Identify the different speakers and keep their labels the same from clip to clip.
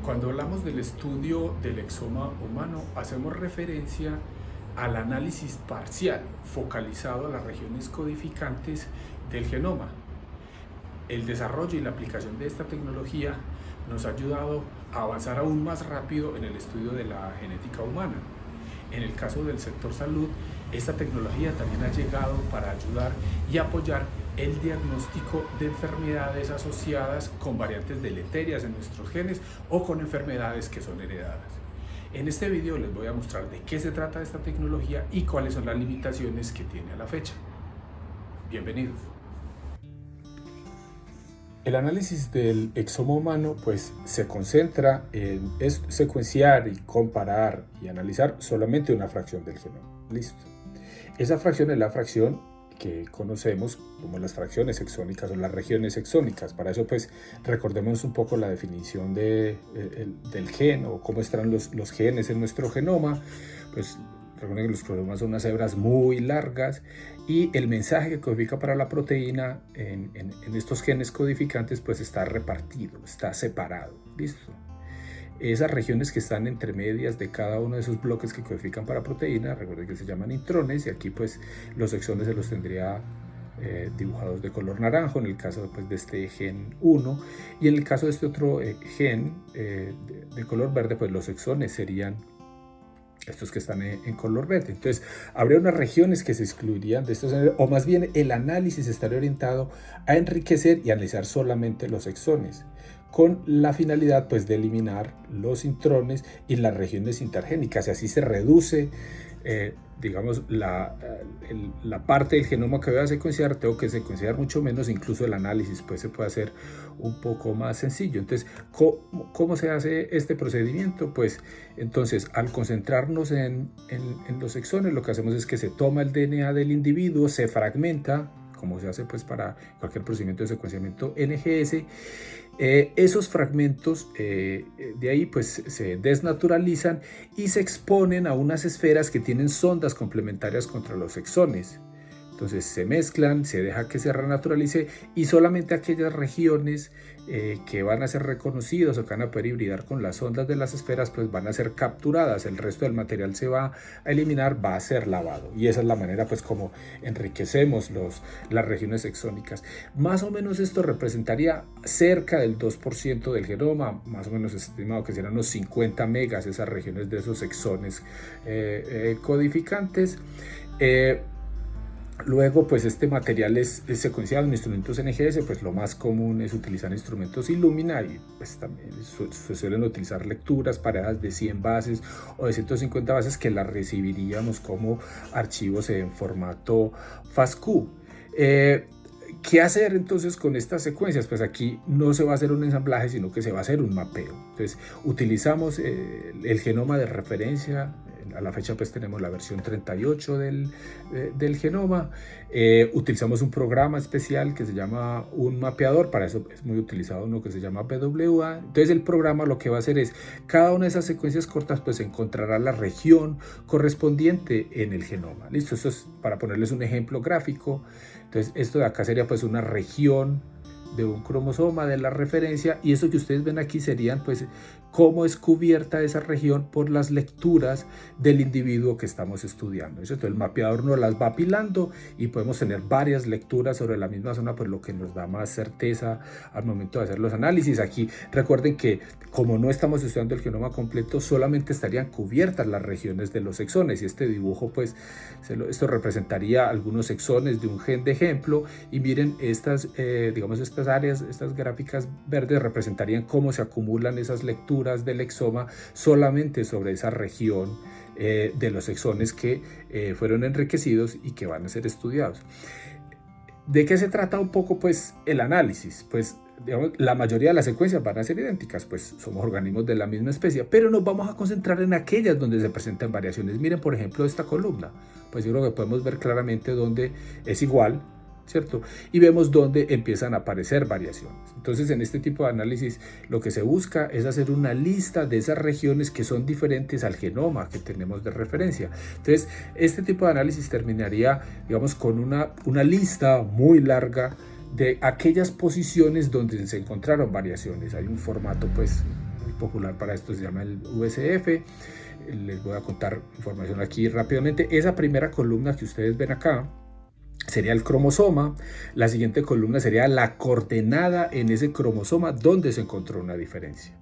Speaker 1: Cuando hablamos del estudio del exoma humano, hacemos referencia al análisis parcial focalizado a las regiones codificantes del genoma. El desarrollo y la aplicación de esta tecnología nos ha ayudado a avanzar aún más rápido en el estudio de la genética humana. En el caso del sector salud, esta tecnología también ha llegado para ayudar y apoyar el diagnóstico de enfermedades asociadas con variantes deleterias en nuestros genes o con enfermedades que son heredadas. En este video les voy a mostrar de qué se trata esta tecnología y cuáles son las limitaciones que tiene a la fecha. Bienvenidos. El análisis del exoma humano se concentra en secuenciar y comparar y analizar solamente una fracción del genoma. Listo. Esa fracción es la fracción que conocemos como las fracciones exónicas o las regiones exónicas. Para eso recordemos un poco la definición del gen o cómo están los genes en nuestro genoma. Recuerden que los cromosomas son unas hebras muy largas y el mensaje que codifica para la proteína en estos genes codificantes está repartido, está separado. ¿Listo? Esas regiones que están entre medias de cada uno de esos bloques que codifican para proteína, recuerden que se llaman intrones, y aquí los exones se los tendría dibujados de color naranjo en el caso de este gen 1, y en el caso de este otro gen de color verde, los exones serían estos que están en color verde. Entonces habría unas regiones que se excluirían de estos, o más bien el análisis estaría orientado a enriquecer y analizar solamente los exones, con la finalidad de eliminar los intrones y las regiones intergénicas, y así se reduce digamos la parte del genoma que voy a secuenciar. Tengo que secuenciar mucho menos, incluso el análisis se puede hacer un poco más sencillo. Entonces, ¿cómo se hace este procedimiento? Entonces, al concentrarnos en los exones, lo que hacemos es que se toma el DNA del individuo, se fragmenta, como se hace para cualquier procedimiento de secuenciamiento NGS. Esos fragmentos de ahí se desnaturalizan y se exponen a unas esferas que tienen sondas complementarias contra los exones. Entonces se mezclan, se deja que se renaturalice, y solamente aquellas regiones que van a ser reconocidas o que van a poder hibridar con las ondas de las esferas van a ser capturadas. El resto del material se va a eliminar, va a ser lavado, y esa es la manera como enriquecemos las regiones exónicas. Más o menos esto representaría cerca del 2% del genoma, más o menos estimado que serán unos 50 megas esas regiones de esos exones codificantes. Luego, este material es secuenciado en instrumentos NGS. Lo más común es utilizar instrumentos Illumina, y también se suelen utilizar lecturas paradas de 100 bases o de 150 bases que las recibiríamos como archivos en formato FASTQ. ¿Qué hacer entonces con estas secuencias? Aquí no se va a hacer un ensamblaje, sino que se va a hacer un mapeo. Entonces utilizamos el genoma de referencia. A la fecha tenemos la versión 38 del genoma. Utilizamos un programa especial que se llama un mapeador. Para eso es muy utilizado uno que se llama BWA. Entonces el programa lo que va a hacer es, cada una de esas secuencias cortas encontrará la región correspondiente en el genoma. Listo, esto es para ponerles un ejemplo gráfico. Entonces esto de acá sería una región de un cromosoma de la referencia, y eso que ustedes ven aquí serían cómo es cubierta esa región por las lecturas del individuo que estamos estudiando. Entonces el mapeador nos las va apilando y podemos tener varias lecturas sobre la misma zona, lo que nos da más certeza al momento de hacer los análisis. Aquí recuerden que como no estamos estudiando el genoma completo, solamente estarían cubiertas las regiones de los exones, y este dibujo esto representaría algunos exones de un gen de ejemplo, y miren estas estas áreas, estas gráficas verdes representarían cómo se acumulan esas lecturas del exoma solamente sobre esa región de los exones que fueron enriquecidos y que van a ser estudiados. ¿De qué se trata un poco el análisis? Digamos, la mayoría de las secuencias van a ser idénticas, somos organismos de la misma especie, pero nos vamos a concentrar en aquellas donde se presentan variaciones. Miren, por ejemplo, esta columna. Yo creo que podemos ver claramente dónde es igual, ¿cierto? Y vemos dónde empiezan a aparecer variaciones. Entonces, en este tipo de análisis, lo que se busca es hacer una lista de esas regiones que son diferentes al genoma que tenemos de referencia. Entonces, este tipo de análisis terminaría, digamos, con una lista muy larga de aquellas posiciones donde se encontraron variaciones. Hay un formato muy popular para esto se llama el VCF. Les voy a contar información aquí rápidamente. Esa primera columna que ustedes ven acá sería el cromosoma. La siguiente columna sería la coordenada en ese cromosoma donde se encontró una diferencia.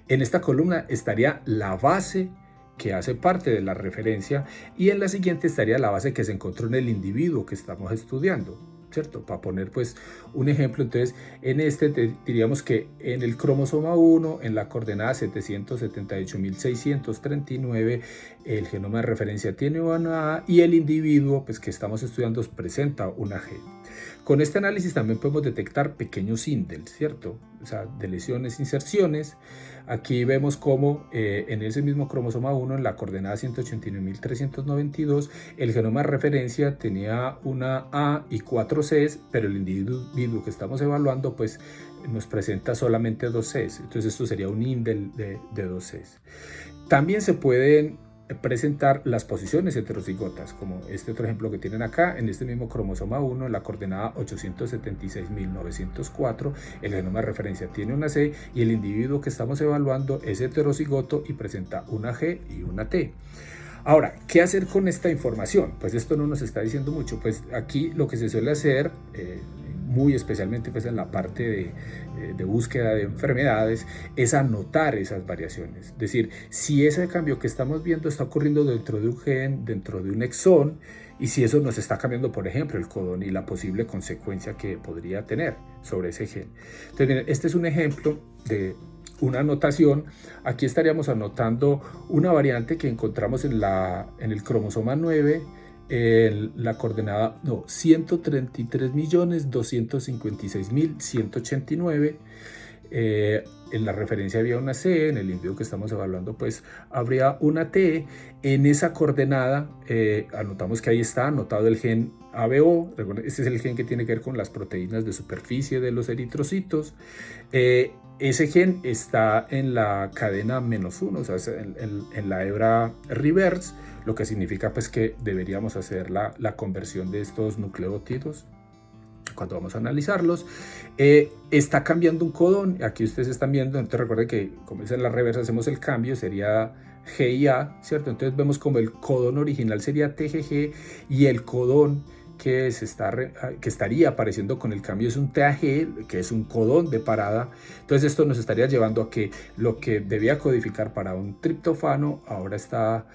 Speaker 1: En esta columna estaría la base que hace parte de la referencia, y en la siguiente estaría la base que se encontró en el individuo que estamos estudiando, ¿cierto? Para poner pues un ejemplo, entonces en este diríamos que en el cromosoma 1, en la coordenada 778.639, el genoma de referencia tiene una A y el individuo pues que estamos estudiando presenta una G. Con este análisis también podemos detectar pequeños indels, ¿cierto? O sea, deleciones, inserciones. Aquí vemos cómo en ese mismo cromosoma 1, en la coordenada 189.392, el genoma de referencia tenía una A y 4 Cs, pero el individuo que estamos evaluando pues nos presenta solamente 2 Cs. Entonces esto sería un indel de 2 Cs. También se pueden presentar las posiciones heterocigotas, como este otro ejemplo que tienen acá, en este mismo cromosoma 1, en la coordenada 876.904, el genoma de referencia tiene una C y el individuo que estamos evaluando es heterocigoto y presenta una G y una T. Ahora, ¿qué hacer con esta información? Pues esto no nos está diciendo mucho. Pues aquí lo que se suele hacer, muy especialmente pues en la parte de búsqueda de enfermedades, es anotar esas variaciones. Es decir, si ese cambio que estamos viendo está ocurriendo dentro de un gen, dentro de un exón, y si eso nos está cambiando, por ejemplo, el codón y la posible consecuencia que podría tener sobre ese gen. Entonces, miren, este es un ejemplo de una anotación. Aquí estaríamos anotando una variante que encontramos en el cromosoma 9, la coordenada 133.256.189. En la referencia había una C, en el individuo que estamos evaluando pues habría una T. En esa coordenada anotamos que ahí está anotado el gen ABO. Este es el gen que tiene que ver con las proteínas de superficie de los eritrocitos. Ese gen está en la cadena -1, o sea, en la hebra reverse, lo que significa pues que deberíamos hacer la conversión de estos nucleótidos cuando vamos a analizarlos. Está cambiando un codón, aquí ustedes están viendo, entonces recuerden que como es en la reversa hacemos el cambio, sería G y A, ¿cierto? Entonces vemos como el codón original sería TGG y el codón que estaría apareciendo con el cambio es un TAG, que es un codón de parada. Entonces esto nos estaría llevando a que lo que debía codificar para un triptófano ahora está,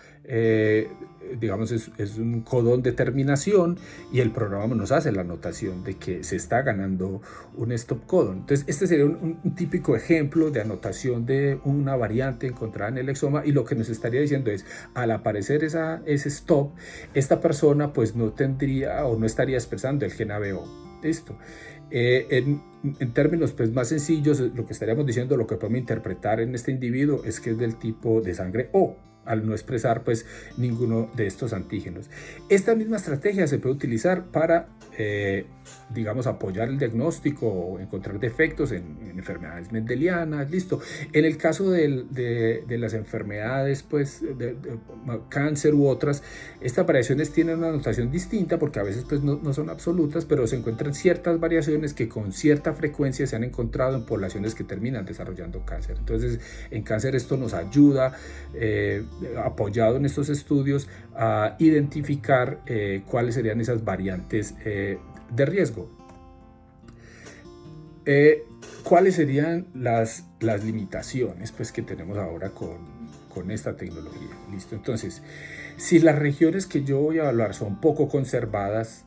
Speaker 1: digamos, es un codón de terminación, y el programa nos hace la anotación de que se está ganando un stop codon. Entonces este sería un típico ejemplo de anotación de una variante encontrada en el exoma, y lo que nos estaría diciendo es, al aparecer ese stop, esta persona pues no tendría o no estaría expresando el gen ABO. Listo. En términos pues más sencillos, lo que estaríamos diciendo, lo que podemos interpretar en este individuo es que es del tipo de sangre O, al no expresar pues ninguno de estos antígenos. Esta misma estrategia se puede utilizar para digamos apoyar el diagnóstico o encontrar defectos en enfermedades mendelianas. Listo. En el caso de las enfermedades pues de cáncer u otras, estas variaciones tienen una notación distinta porque a veces pues no son absolutas, pero se encuentran ciertas variaciones que con cierta frecuencia se han encontrado en poblaciones que terminan desarrollando cáncer. Entonces en cáncer esto nos ayuda, apoyado en estos estudios, a identificar cuáles serían esas variantes de riesgo. ¿Cuáles serían las limitaciones pues, que tenemos ahora con esta tecnología? Listo. Entonces, si las regiones que yo voy a evaluar son poco conservadas,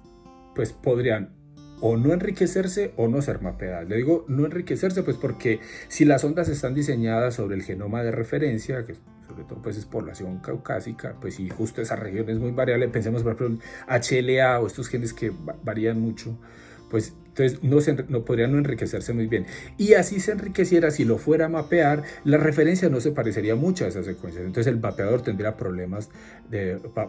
Speaker 1: pues podrían o no enriquecerse o no ser mapeadas. Le digo no enriquecerse pues porque si las ondas están diseñadas sobre el genoma de referencia, que sobre todo pues es población caucásica, pues si justo esa región es muy variable, pensemos por ejemplo en HLA o estos genes que varían mucho, pues entonces no podrían no enriquecerse muy bien. Y así se enriqueciera, si lo fuera a mapear, la referencia no se parecería mucho a esas secuencias. Entonces el mapeador tendría problemas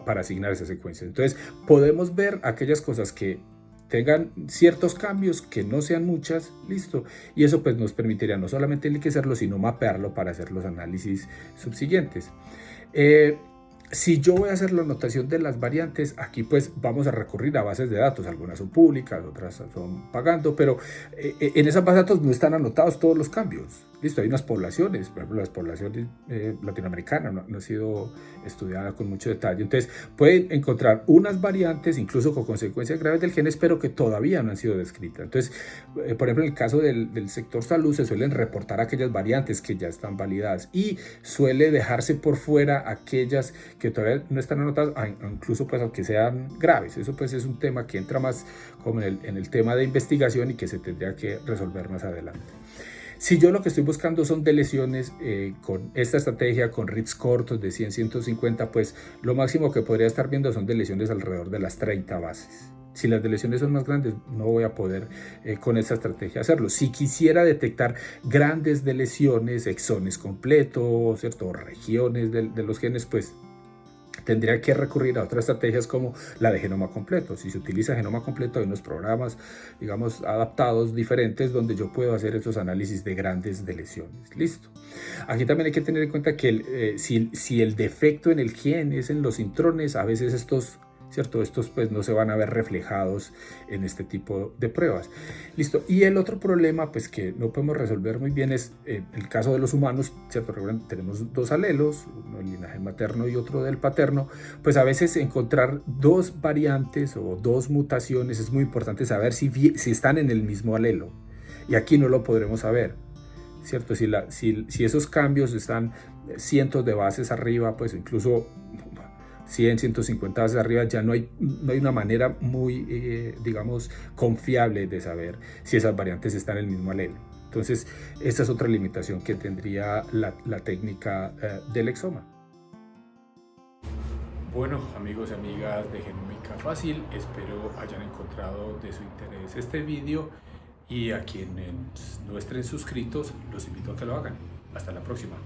Speaker 1: para asignar esas secuencias. Entonces podemos ver aquellas cosas que tengan ciertos cambios, que no sean muchas, listo, y eso pues nos permitiría no solamente enriquecerlo, sino mapearlo para hacer los análisis subsiguientes. Si yo voy a hacer la anotación de las variantes, aquí pues vamos a recurrir a bases de datos, algunas son públicas, otras son pagando, pero en esas bases de datos no están anotados todos los cambios. Listo, hay unas poblaciones, por ejemplo, las poblaciones latinoamericanas no ha sido estudiada con mucho detalle. Entonces, pueden encontrar unas variantes, incluso con consecuencias graves del gen, pero que todavía no han sido descritas. Entonces, por ejemplo, en el caso del sector salud, se suelen reportar aquellas variantes que ya están validadas y suele dejarse por fuera aquellas que todavía no están anotadas, incluso pues aunque sean graves. Eso pues es un tema que entra más como en el tema de investigación y que se tendría que resolver más adelante. Si yo lo que estoy buscando son deleciones con esta estrategia, con reads cortos de 100-150, pues lo máximo que podría estar viendo son deleciones alrededor de las 30 bases. Si las deleciones son más grandes, no voy a poder con esta estrategia hacerlo. Si quisiera detectar grandes deleciones, exones completos, ¿cierto? Regiones de los genes, pues tendría que recurrir a otras estrategias como la de genoma completo. Si se utiliza genoma completo, hay unos programas, digamos, adaptados diferentes donde yo puedo hacer esos análisis de grandes deleciones. Listo. Aquí también hay que tener en cuenta que si el defecto en el gen es en los intrones, a veces estos pues no se van a ver reflejados en este tipo de pruebas. Listo. Y el otro problema pues que no podemos resolver muy bien es el caso de los humanos, ¿cierto? Tenemos dos alelos, uno del linaje materno y otro del paterno, pues a veces encontrar dos variantes o dos mutaciones es muy importante saber si están en el mismo alelo. Y aquí no lo podremos saber, ¿cierto? Si esos cambios están cientos de bases arriba, pues incluso 100, 150 bases arriba, ya no hay una manera muy, digamos, confiable de saber si esas variantes están en el mismo alelo. Entonces, esta es otra limitación que tendría la técnica del exoma. Bueno, amigos y amigas de Genómica Fácil, espero hayan encontrado de su interés este vídeo y a quienes no estén suscritos, los invito a que lo hagan. Hasta la próxima.